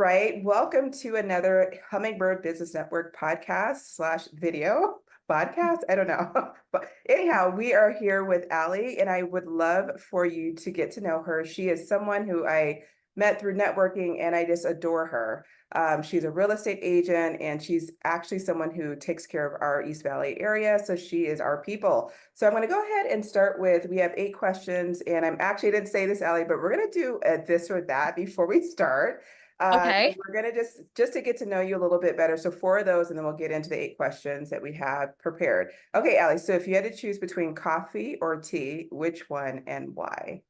right. Welcome to another Hummingbird Business Network podcast slash video podcast. I don't know. But anyhow, we are here with Alli, and I would love for you to get to know her. She is someone who I met through networking, and I just adore her. She's a real estate agent, and she's actually someone who takes care of our East Valley area. So she is our people. So I'm going to go ahead and start with, we have 8 questions, and I didn't say this, Alli, but we're going to do a this or that before we start. Okay. We're going to just to get to know you a little bit better. So 4 of those, and then we'll get into the 8 questions that we have prepared. Okay, Alli, so if you had to choose between coffee or tea, which one and why?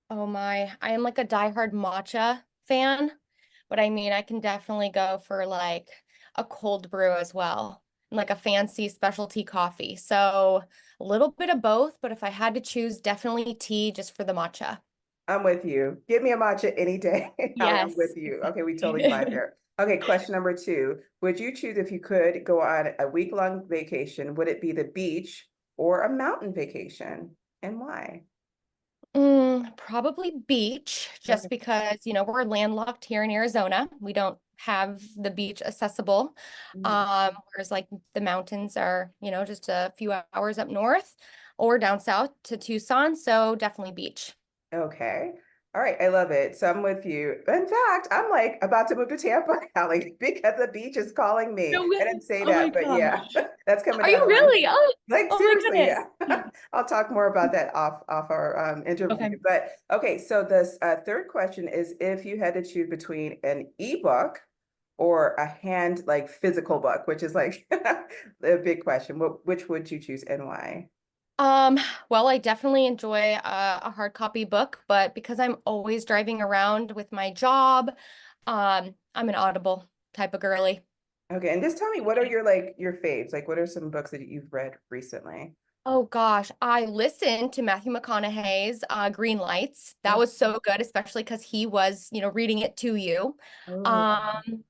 Oh my, I am like a diehard matcha fan, but I mean, I can definitely go for like a cold brew as well, and like a fancy specialty coffee. So a little bit of both, but if I had to choose, definitely tea just for the matcha. I'm with you. Give me a matcha any day. Alli, I'm with Yes. you. Okay, we totally vibe there. Okay, question number 2. Would you choose, if you could go on a week-long vacation, would it be the beach or a mountain vacation? And why? Probably beach, Okay. just because, we're landlocked here in Arizona. We don't have the beach accessible. Mm. Whereas like the mountains are, just a few hours up north or down south to Tucson. So definitely beach. Okay. All right. I love it. So I'm with you. In fact, I'm like about to move to Tampa, Alli, because the beach is calling me. No I way. didn't say Oh my that, but yeah, gosh. that's coming Are down you the line. really? Oh, Like oh my seriously, goodness. yeah. I'll talk more about that off our interview. Okay. But okay, so this third question is, if you had to choose between an ebook or a hand like physical book, which is like the big question, which would you choose and why? Um, well, I definitely enjoy a hard copy book, but because I'm always driving around with my job, I'm an Audible type of girly. Okay, and just tell me, what are your faves? Like, what are some books that you've read recently? Oh gosh, I listened to Matthew McConaughey's Green Lights. That Oh, was so good, especially because he was, reading it to you. oh, Um,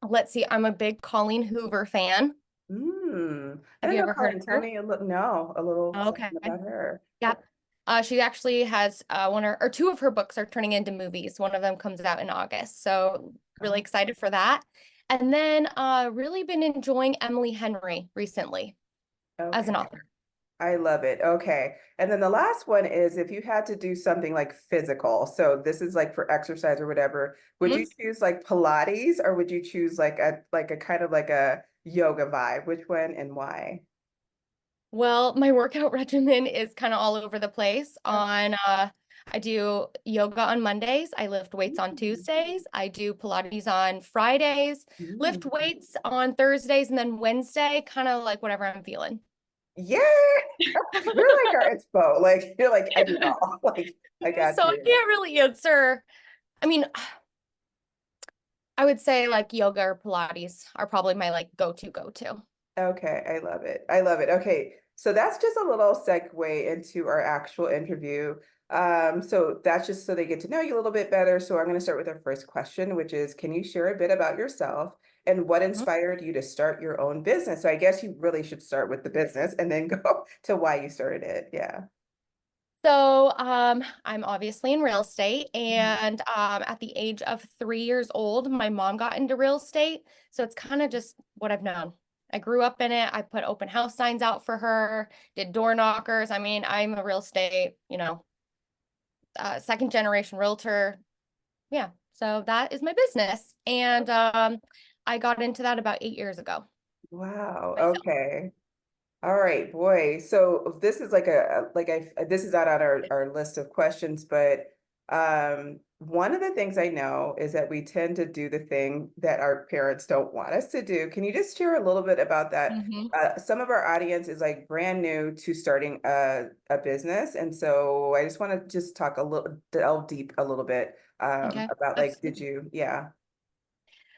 let's see, I'm a big Colleen Hoover fan. I Have don't you know ever heard of Colleen. Tell her? me a little Okay. something about her. Yep. She actually has or two of her books are turning into movies. One of them comes out in August. So really Oh, excited for that. And then really been enjoying Emily Henry recently as okay. an author. I love it. Okay. And then the last one is, if you had to do something like physical, so this is like for exercise or whatever, would you Mhm. choose like Pilates, or would you choose like a kind of like a yoga vibe? Which one and why? Well, my workout regimen is kind of all over the place. Oh, I do yoga on Mondays, I lift weights on mm, Tuesdays, I do Pilates on Fridays, lift mm. weights on Thursdays, and then Wednesday, kind of like whatever I'm feeling. Yeah, you're like our expo. Like you're like I do it all. Like I got So I you. can't really answer. I mean, I would say like yoga or Pilates are probably my like go-to. Okay, I love it. I love it. Okay, so that's just a little segue into our actual interview. So that's just so they get to know you a little bit better. So I'm going to start with our first question, which is, can you share a bit about yourself and what Mhm. inspired you to start your own business? So I guess you really should start with the business and then go to why you started it. Yeah. So, I'm obviously in real estate, and at the age of 3 years old, my mom got into real estate. So it's kind of just what I've known. I grew up in it. I put open house signs out for her, did door knockers. I mean, I'm a real estate, second generation realtor. Yeah. So that is my business. And I got into that about 8 years ago Wow. myself. Okay. All right, boy. So this is like this is not on our list of questions, but one of the things I know is that we tend to do the thing that our parents don't want us to do. Can you just share a little bit about that? Mhm. Some of our audience is like brand new to starting a business, and so I just want to just talk a little, delve deep a little bit Okay. about like, did Absolutely. you? Yeah.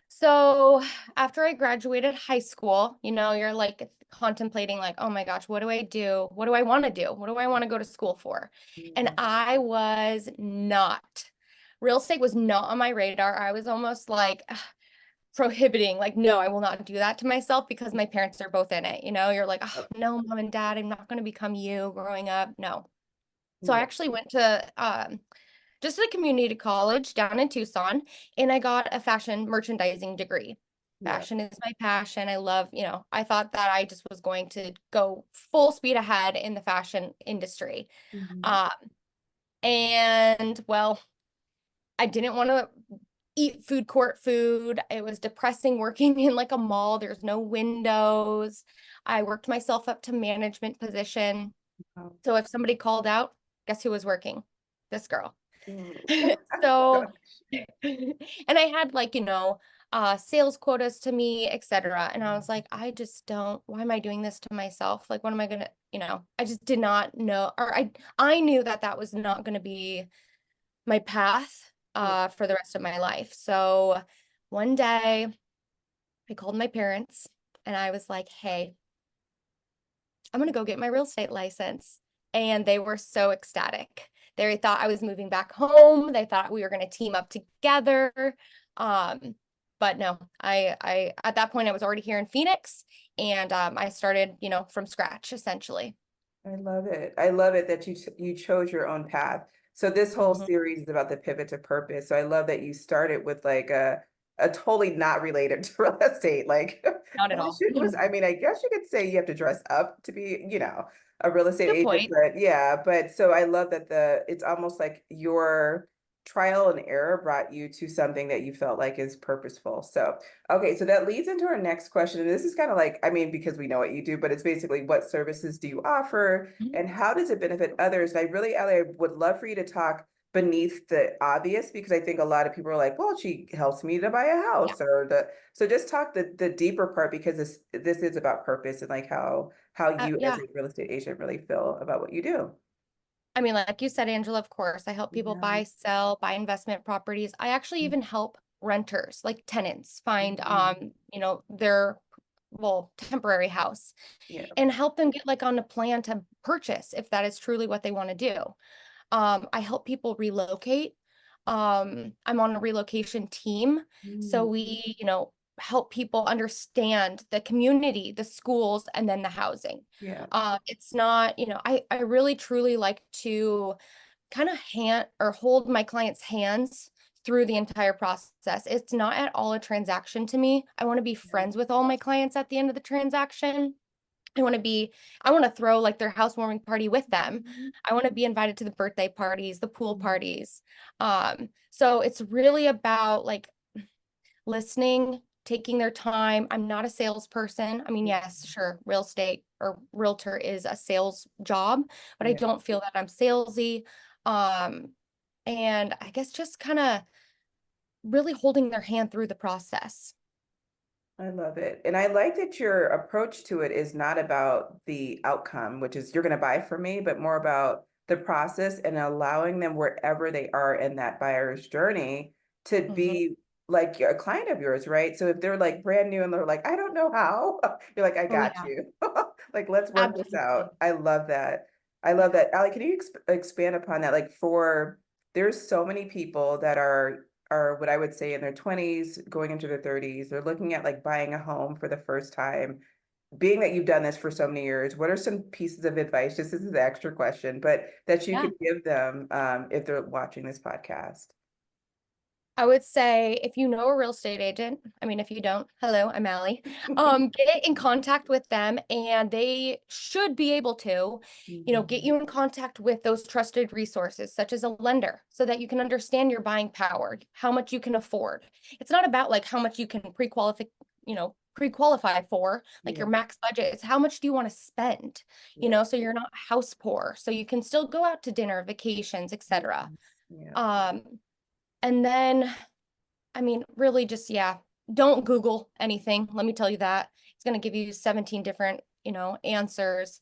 So after I graduated high school, you're like contemplating like, oh my gosh, what do I do? What do I want to do? What do I want to go to school for? And Mhm. I was not. Real estate was not on my radar. I was almost like prohibiting, like, no, I will not do that to myself because my parents are both in it. You're like, oh, no, mom and dad, I'm not going to become you growing up. No. So I Yeah. actually went to just a community college down in Tucson, and I got a fashion merchandising degree. Yeah. Fashion is my passion. I love, I thought that I just was going to go full speed ahead in the fashion industry. Mhm. Um, and well, I didn't want to eat food court food. It was depressing working in like a mall. There's no windows. I worked myself up to management position. Wow. So if somebody called out, guess who was working? This girl. Mm. So, and I had like, sales quotas to meet, etc. And I was like, I just don't, why am I doing this to myself? Like, what am I gonna, I just did not know, or I knew that that was not going to be my path Yeah. for the rest of my life. So one day I called my parents and I was like, hey, I'm going to go get my real estate license. And they were so ecstatic. They thought I was moving back home. They thought we were going to team up together. Um, but no, I at that point I was already here in Phoenix, and I started, from scratch essentially. I love it. I love it that you chose your own path. So this whole Mhm. series is about the pivot to purpose. So I love that you started with like a totally not related to real estate. Like Not at all. fashion was, I mean, I guess you could say you have to dress up to be, a real estate Good agent, point. but yeah, but so I love that it's almost like your trial and error brought you to something that you felt like is purposeful. So okay, so that leads into our next question. And this is kind of like, I mean, because we know what you do, but it's basically what services do you offer Mhm. and how does it benefit others? And I really, Ellie, I would love for you to talk beneath the obvious because I think a lot of people are like, well, she helps me to buy a Yeah. house or so just talk the deeper part because this is about purpose and like how you as Yeah. a real estate agent really feel about what you do. I mean, like you said, Angela, of course, I help people Yeah. buy, sell, buy investment properties. I actually even help renters, like tenants, find Mhm. their temporary house Yeah. and help them get like on a plan to purchase if that is truly what they want to do. I help people relocate. I'm on a relocation team. So Mm. we, help people understand the community, the schools, and then the housing. Yeah. It's not, I really truly like to kind of hand or hold my clients' hands through the entire process. It's not at all a transaction to me. I want to be Yeah. friends with all my clients at the end of the transaction. I want to throw like their housewarming party with them. Mhm. I want to be invited to the birthday parties, the pool Mhm. parties. So it's really about like listening, taking their time. I'm not a salesperson. I mean, yes, sure, real estate or realtor is a sales job, but I Yeah. don't feel that I'm salesy. Um, and I guess just kind of really holding their hand through the process. I love it. And I like that your approach to it is not about the outcome, which is you're going to buy from me, but more about the process and allowing them wherever they are in that buyer's journey to Mhm. be like a client of yours, right? So if they're like brand new and they're like, I don't know how, you're like, I Oh got yeah, you. Like, let's work this absolutely. out. I love that. I love that. Ali, can you expand upon that? Like there's so many people that are what I would say in their 20s, going into their 30s. They're looking at like buying a home for the first time. Being that you've done this for so many years, what are some pieces of advice? Just this is the extra question, but that you Yeah. could give them if they're watching this podcast. I would say if you know a real estate agent, I mean, if you don't, hello, I'm Allie. Get in contact with them and they should be able to, get Mhm. you in contact with those trusted resources, such as a lender, so that you can understand your buying power, how much you can afford. It's not about like how much you can pre-qualify for, like Yeah. your max budget. It's how much do you want to spend, Yeah. so you're not house poor, so you can still go out to dinner, vacations, etc. Yes. Yeah. Um, and then I mean, really just, yeah, don't Google anything. Let me tell you that. It's going to give you 17 different, answers.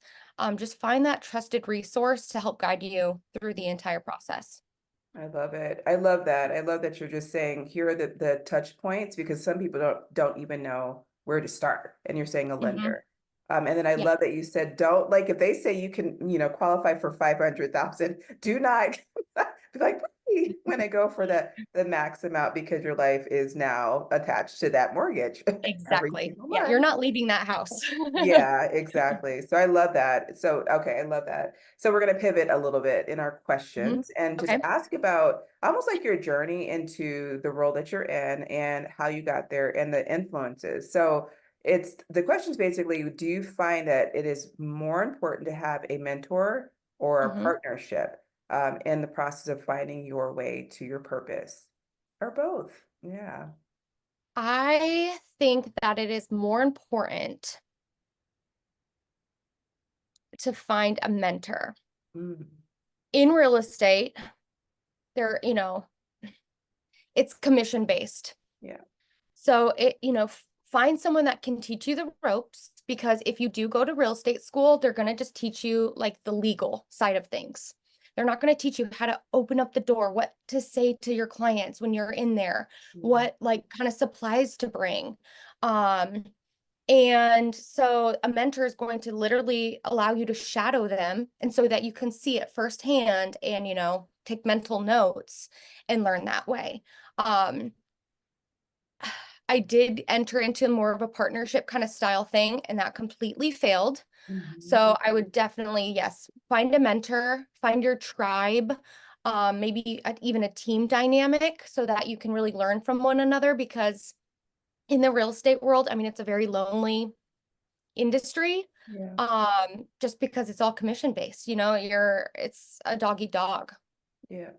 Just find that trusted resource to help guide you through the entire process. I love it. I love that. I love that you're just saying here are the touch points because some people don't even know where to start. And you're saying a Hmm. lender. And then I Yeah. love that you said if they say you can, qualify for 500,000, do not be like, when I go for the max amount because your life is now attached to that mortgage every Exactly. single Yeah, you're month. not leaving that house. Yeah, exactly. So I love that. So, okay, I love that. So we're going to pivot a little bit in our Mhm. questions and just Okay. ask about almost like your journey into the role that you're in and how you got there and the influences. So it's the questions basically, do you find that it is more important to have a mentor or a Mhm. partnership in the process of finding your way to your purpose or both? Yeah. I think that it is more important to find a mentor. Mm, In real estate, there, it's commission based. yeah. So find someone that can teach you the ropes because if you do go to real estate school, they're going to just teach you like the legal side of things. They're not going to teach you how to open up the door, what to say to your clients when you're in there, Yeah. what like kind of supplies to bring. Um, and so a mentor is going to literally allow you to shadow them and so that you can see it firsthand and, take mental notes and learn that way. Um, I did enter into more of a partnership kind of style thing, and that completely failed. Mhm. So I would definitely, yes, find a mentor, find your tribe, maybe even a team dynamic so that you can really learn from one another because in the real estate world, I mean, it's a very lonely industry. Yeah. Just because it's all commission based, it's a dog eat dog. Yeah.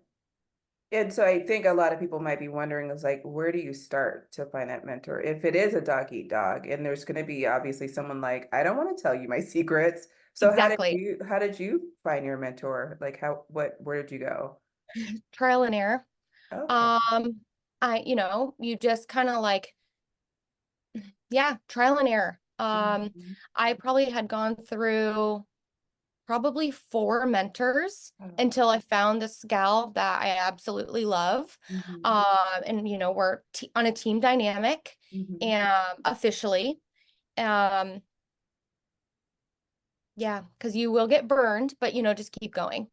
And so I think a lot of people might be wondering is like, where do you start to find that mentor? If it is a dog eat dog, and there's going to be obviously someone like, I don't want to tell you my secrets. So Exactly. how did you find your mentor? Like where did you go? Trial and error. Okay. Um, you just kind of like, yeah, trial and error. Mhm. I probably had gone through probably four mentors Oh. until I found this gal that I absolutely love. Mhm. And we're on a team dynamic Mhm. and officially. Um, yeah, because you will get burned, but just keep going.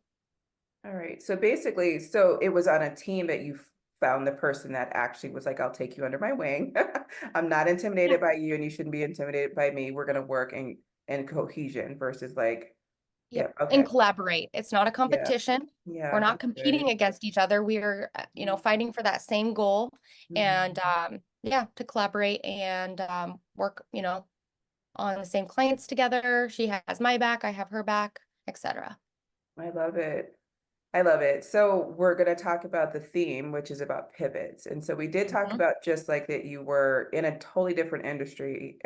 All right. So basically, so it was on a team that you found the person that actually was like, I'll take you under my wing. I'm not Yeah. intimidated by you, and you shouldn't be intimidated by me. We're gonna work in cohesion versus like, yeah, Yep. And okay. collaborate. It's not a Yeah. competition. We're Yeah, not that's good. competing against each other. We're, fighting for that same goal and Mhm. yeah, to collaborate and work, on the same clients together. She has my back, I have her back, etc. I love it. I love it. So we're going to talk about the theme, which is about pivots. And so we did talk Mhm. about just like that you were in a totally different industry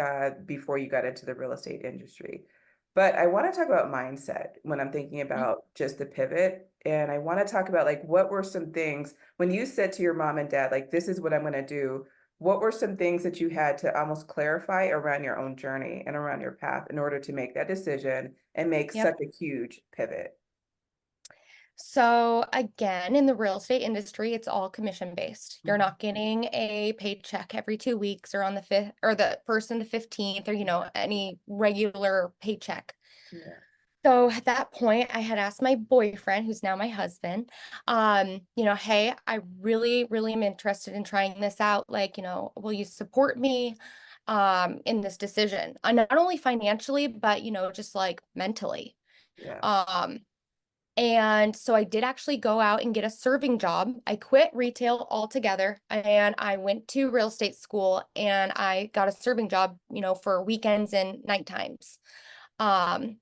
before you got into the real estate industry. But I want to talk about mindset when I'm thinking Mhm. about just the pivot. And I want to talk about like what were some things when you said to your mom and dad, like, this is what I'm going to do. What were some things that you had to almost clarify around your own journey and around your path in order to make that decision and make Yep. such a huge pivot? So again, in the real estate industry, it's all commission based. You're Mhm. not getting a paycheck every 2 weeks or on the fifth or the first and the 15th or, any regular paycheck. Yeah. So at that point, I had asked my boyfriend, who's now my husband, hey, I really, really am interested in trying this out. Like, will you support me in this decision? Not only financially, but just like mentally. Yeah. Um, and so I did actually go out and get a serving job. I quit retail altogether and I went to real estate school and I got a serving job, for weekends and night times. Um,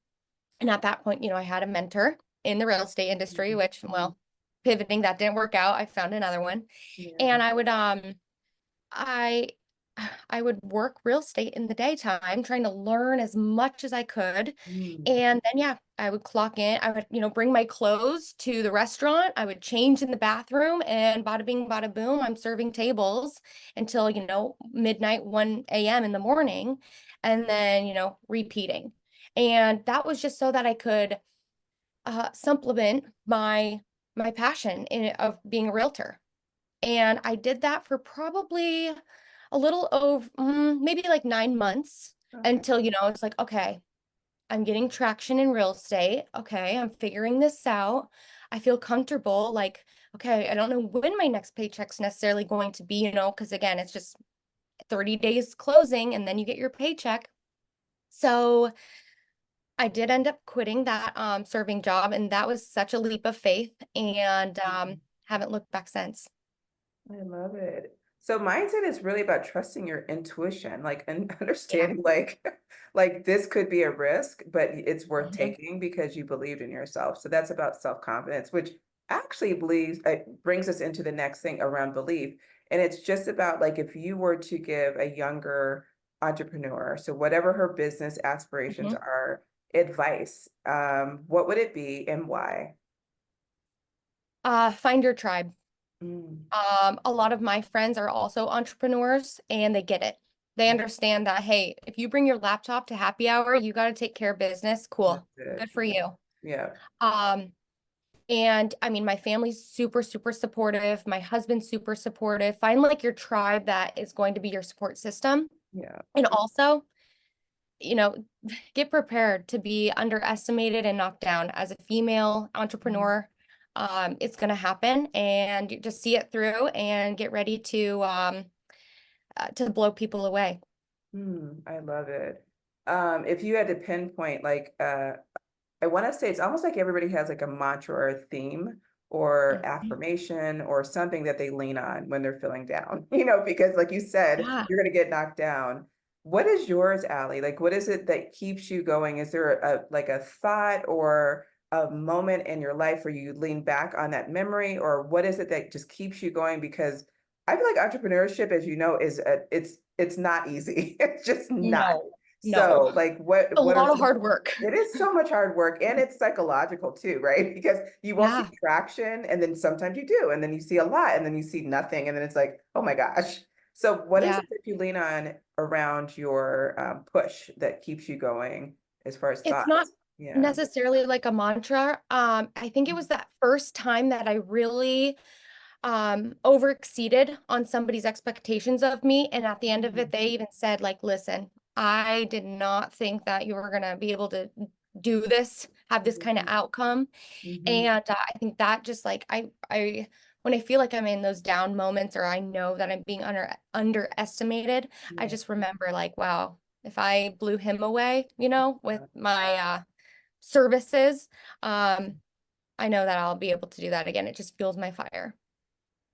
and at that point, I had a mentor in the real estate industry, Mhm. which, well, pivoting that didn't work out. I found another one. Yeah. And I I would work real estate in the daytime, trying to learn as much as I could. Mm. And then, yeah, I would clock in. I would, bring my clothes to the restaurant. I would change in the bathroom and bada bing, bada boom, I'm serving tables until, midnight, 1 a.m. in the morning. And then, repeating. And that was just so that I could supplement my passion of being a realtor. And I did that for probably a little over maybe like 9 months Okay. until, it's like, okay, I'm getting traction in real estate. Okay, I'm figuring this out. I feel comfortable like okay, I don't know when my next paycheck's necessarily going to be, because again, it's just 30 days closing and then you get your paycheck. So I did end up quitting that serving job, and that was such a leap of faith, and haven't looked back since. I love it. So mindset is really about trusting your intuition, like and Yeah. understanding like like this could be a risk, but it's worth Mhm. taking because you believed in yourself. So that's about self-confidence, which actually believes brings us into the next thing around belief. And it's just about like if you were to give a younger entrepreneur, so whatever her business aspirations Mhm. are, advice, what would it be and why? Find your tribe. Mm, A lot of my friends are also entrepreneurs and they get it. They yeah, understand that, hey, if you bring your laptop to happy hour, you got to take care of business. that's Cool. it. Good for you. Yeah. Um, and I mean, my family's super, super supportive. My husband's super supportive. Find like your tribe that is going to be your support system. Yeah. And also, you know, get prepared to be underestimated and knocked down as a female Mhm. entrepreneur. It's going to happen, and you just see it through and get ready to blow people away. I love it. If you had to pinpoint, like, I want to say it's almost like everybody has like a mantra or a theme or Mhm. affirmation or something that they lean on when they're feeling down, you know, because like you said, Yeah. you're going to get knocked down. What is yours, Allie? Like, what is it that keeps you going? Is there a like a thought or a moment in your life where you lean back on that memory, or what is it that just keeps you going? Because I feel like entrepreneurship, as you know, is it's not easy. It's just not. No, no. So, like, A what are lot of some hard work. it is so much hard work and it's psychological too, right? Because you won't see Yeah. traction and then sometimes you do, and then you see a lot and then you see nothing, and then it's like, oh my gosh. So what is Yeah. it that you lean on around your push that keeps you going as far as It's not thoughts? Yeah. necessarily like a mantra. I think it was that first time that I really over exceeded on somebody's expectations of me. And at the end of it, Mhm. they even said, like, listen, I did not think that you were gonna be able to do this, have this kind of Mhm. outcome. Mhm. And I think that just like when I feel like I'm in those down moments or I know that I'm being underestimated, I Yeah. just remember like, wow, if I blew him away, with my services, um, I know that I'll be able to do that again. It just fuels my fire.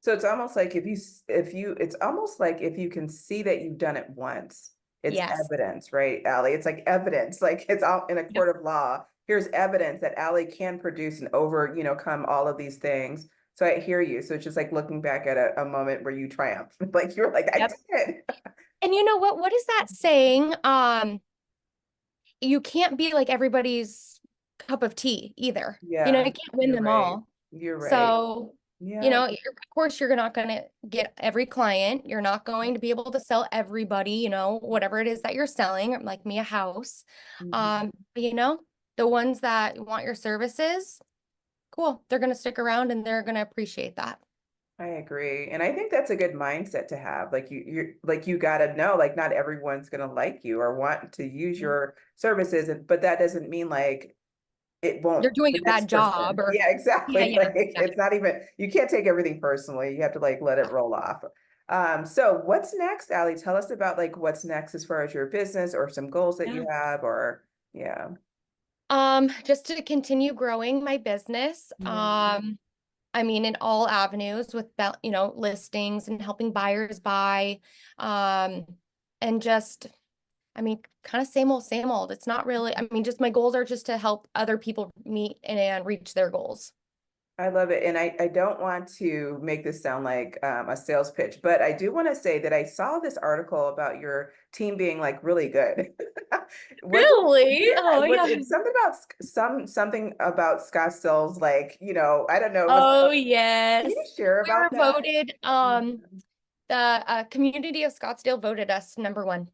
So it's almost like if you it's almost like if you can see that you've done it once, it's Yes. evidence, right, Allie? It's like evidence, like it's all in a Yep. court of law. Here's evidence that Allie can produce and over, come all of these things. So I hear you. So it's just like looking back at a moment where you triumph. Like you're like, I Yep. did. And you know what? What is that saying? You can't be like everybody's cup of tea either. You Yeah, can't win you're them right. all. You're right. So, Yeah. of course, you're not going to get every client. You're not going to be able to sell everybody, whatever it is that you're selling, like me, a house. Mhm. But the ones that want your services, cool. They're going to stick around and they're going to appreciate that. I agree. And I think that's a good mindset to have. Like you're like you gotta know, like not everyone's gonna like you or want to use Mhm. your services, but that doesn't mean like it You're won't doing the a bad next job person. or, Yeah, yeah, exactly. yeah, Like yeah. it's not even you can't take everything personally. You have to like let it roll off. So what's next, Allie? Tell us about like what's next as far as your business or some goals that Yeah. you have or yeah. Just to continue growing my business. Yeah. I mean, in all avenues with listings and helping buyers buy, um, and just, I mean, kind of same old, same old. It's not really, I mean, just my goals are just to help other people meet and reach their goals. I love it. And I don't want to make this sound like a sales pitch, but I do want to say that I saw this article about your team being like really good. Was it, Really? yeah, Oh, was yeah. it something about something about Scottsdale's like, I don't know, was Oh, can you yes. share We were about that? voted, Yeah, the community of Scottsdale voted us that's number one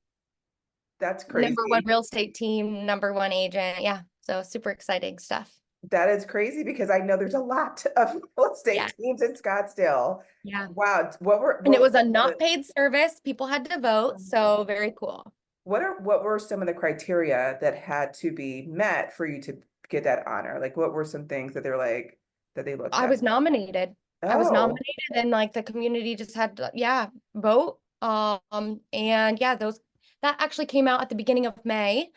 crazy. real estate team, number one agent. Yeah. So super exciting stuff. That is crazy because I know there's a lot of real Yeah. estate teams in Scottsdale. Yeah. Wow. And it What was were a some of not paid service. People had to vote. So very cool. what were some of the criteria that had to be met for you to get that honor? Like what were some things that they're like that they looked I at? was nominated. I was Oh, nominated and like the community just had to, yeah, vote. And yeah, those that actually came out at the beginning of May.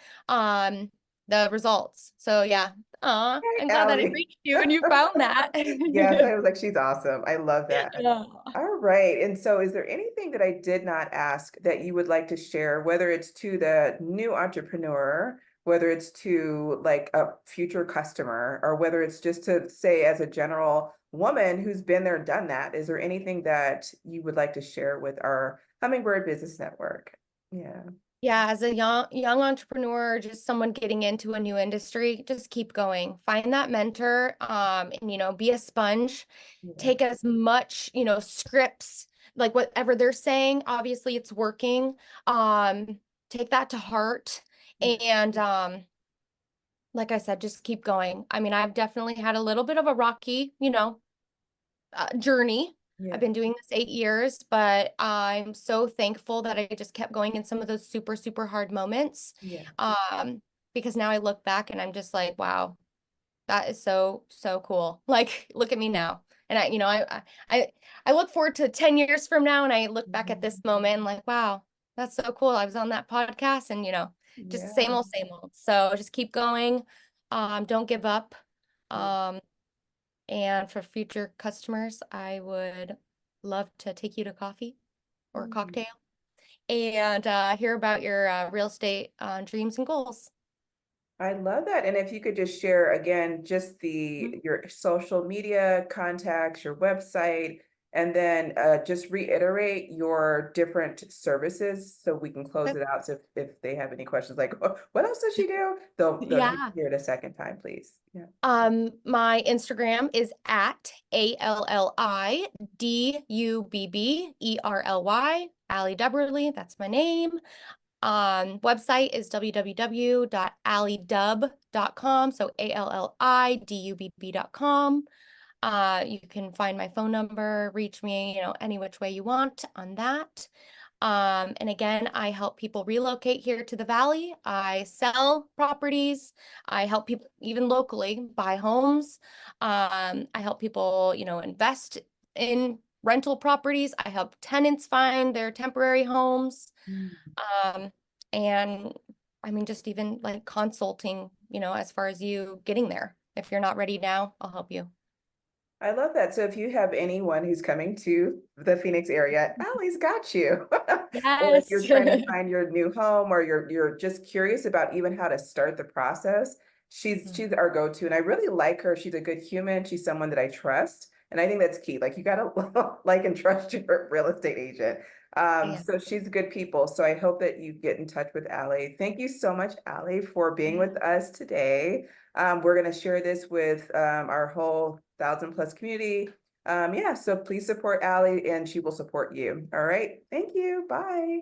The results. So yeah, I'm hey, glad that it Allie. reached you and you found that. Yes, I was like, she's awesome. I love that. Yeah. All right. And so, is there anything that I did not ask that you would like to share, whether it's to the new entrepreneur, whether it's to like a future customer, or whether it's just to say as a general woman who's been there, done that? Is there anything that you would like to share with our Hummingbird Business Network? Yeah. Yeah, as a young entrepreneur, just someone getting into a new industry, just keep going. Find that mentor, and be a sponge. Yeah. Take as much, scripts, like whatever they're saying, obviously it's working. Take that to heart Yeah. and like I said, just keep going. I mean, I've definitely had a little bit of a rocky, journey. I've Yeah. been doing this 8 years, but I'm so thankful that I just kept going in some of those super, super hard moments. Yeah. Um, because now I look back and I'm just like, wow, that is so, so cool. Like, look at me now. And I look forward to 10 years from now and I look back at Mhm. this moment and like, wow, that's so cool. I was on that podcast and, just same Yeah. old, same old. So just keep going. Don't give up. Yeah. Um, and for future customers, I would love to take you to coffee or a Mhm. cocktail and hear about your real estate dreams and goals. I love that. And if you could just share again, just Mhm. your social media contacts, your website, and then just reiterate your different services so we can close Okay. it out. So if they have any questions like, "Oh, what else does she do?" They'll Yeah. hear it a second time, please. Yeah. My Instagram is at ALLIDUBBERLY, Alli Dubberly. That's my name. Website is www.allidub.com. So ALLIDUBB.com. You can find my phone number, reach me, any which way you want on that. And again, I help people relocate here to the Valley. I sell properties. I help people even locally buy homes. I help people, invest in rental properties. I help tenants find their temporary homes. Mm. Um, and I mean, just even like consulting, as far as you getting there. If you're not ready now, I'll help you. I love that. So if you have anyone who's coming to the Phoenix area, Allie's got you. Or if Yes. you're trying to find your new home or you're just curious about even how to start the process, she's our go-to. And I really like her. She's a good human. She's someone that I trust. And I think that's key. Like you gotta like and trust your real estate agent. Yeah. So she's good people. So I hope that you get in touch with Allie. Thank you so much, Allie, for being Yeah. with us today. We're going to share this with our whole 1,000+ community. Yeah, so please support Allie and she will support you. All right. Thank you. Bye.